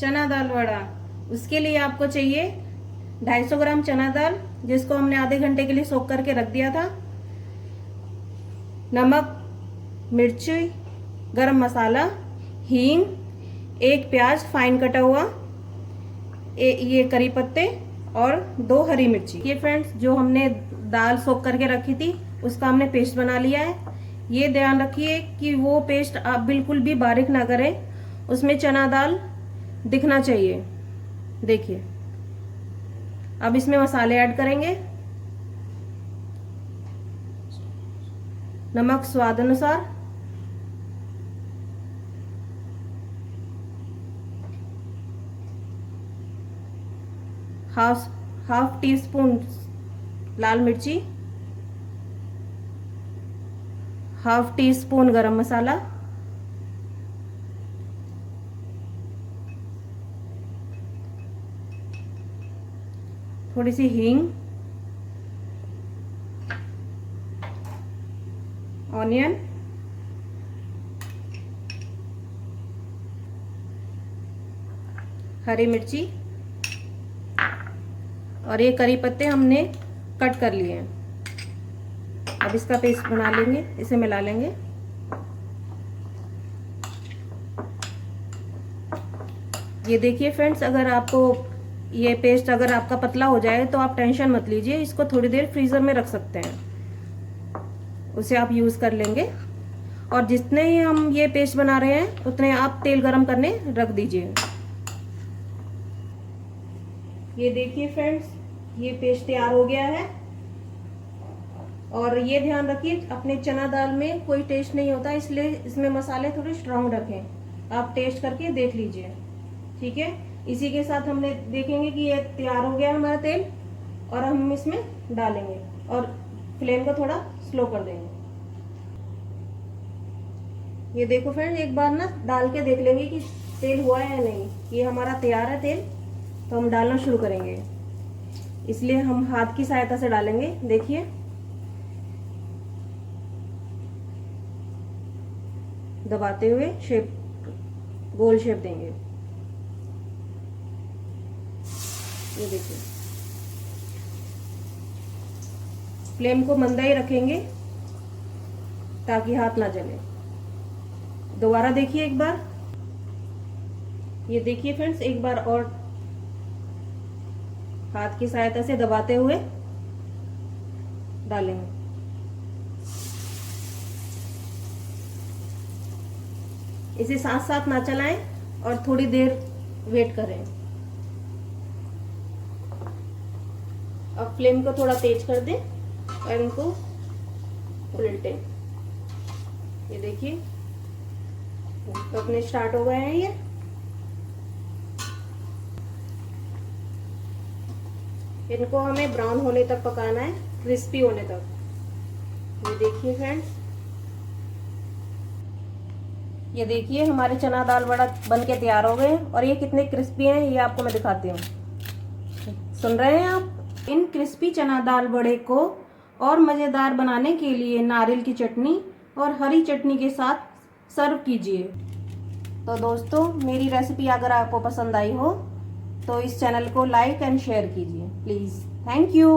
चना दाल वड़ा। उसके लिए आपको चाहिए 250 ग्राम चना दाल, जिसको हमने आधे घंटे के लिए सोख करके रख दिया था, नमक, मिर्ची, गरम मसाला, हींग, एक प्याज फाइन कटा हुआ, ये करी पत्ते और 2 हरी मिर्ची। ये फ्रेंड्स, जो हमने दाल सोख करके रखी थी उसका हमने पेस्ट बना लिया है। ये ध्यान रखिए कि वो पेस्ट आप बिल्कुल भी बारीक ना करें, उसमें चना दाल दिखना चाहिए। देखिए, अब इसमें मसाले ऐड करेंगे। नमक स्वाद अनुसार, हाफ टी स्पून लाल मिर्ची, हाफ टी स्पून गरम मसाला, थोड़ी सी हींग, ऑनियन, हरी मिर्ची और ये करी पत्ते हमने कट कर लिए हैं। अब इसका पेस्ट बना लेंगे, इसे मिला लेंगे। ये देखिए फ्रेंड्स, अगर आपको ये पेस्ट अगर आपका पतला हो जाए तो आप टेंशन मत लीजिए, इसको थोड़ी देर फ्रीजर में रख सकते हैं, उसे आप यूज कर लेंगे। और जितने ही हम ये पेस्ट बना रहे हैं उतने आप तेल गरम करने रख दीजिए। ये देखिए फ्रेंड्स, ये पेस्ट तैयार हो गया है। और ये ध्यान रखिए, अपने चना दाल में कोई टेस्ट नहीं होता, इसलिए इसमें मसाले थोड़े स्ट्रांग रखें। आप टेस्ट करके देख लीजिए, ठीक है। इसी के साथ हमने देखेंगे कि ये तैयार हो गया हमारा तेल, और हम इसमें डालेंगे और फ्लेम को थोड़ा स्लो कर देंगे। ये देखो फ्रेंड्स, एक बार ना डाल के देख लेंगे कि तेल हुआ है या नहीं। ये हमारा तैयार है तेल, तो हम डालना शुरू करेंगे। इसलिए हम हाथ की सहायता से डालेंगे। देखिए, दबाते हुए शेप, गोल शेप देंगे। ये देखिए, फ्लेम को मंदा ही रखेंगे ताकि हाथ ना जले। दोबारा देखिए एक बार। ये देखिए फ्रेंड्स, एक बार और हाथ की सहायता से दबाते हुए डालेंगे। इसे साथ साथ ना चलाएं और थोड़ी देर वेट करें। अब फ्लेम को थोड़ा तेज कर दें और इनको उल्टें। ये देखिए, अपने स्टार्ट हो गए हैं ये। इनको हमें ब्राउन होने तक पकाना है, क्रिस्पी होने तक। ये देखिए फ्रेंड्स, ये देखिए हमारे चना दाल वड़ा बनके तैयार हो गए। और ये कितने क्रिस्पी हैं ये आपको मैं दिखाती हूँ। सुन रहे हैं आप? इन क्रिस्पी चना दाल वड़े को और मज़ेदार बनाने के लिए नारियल की चटनी और हरी चटनी के साथ सर्व कीजिए। तो दोस्तों, मेरी रेसिपी अगर आपको पसंद आई हो तो इस चैनल को लाइक एंड शेयर कीजिए प्लीज़। Thank you.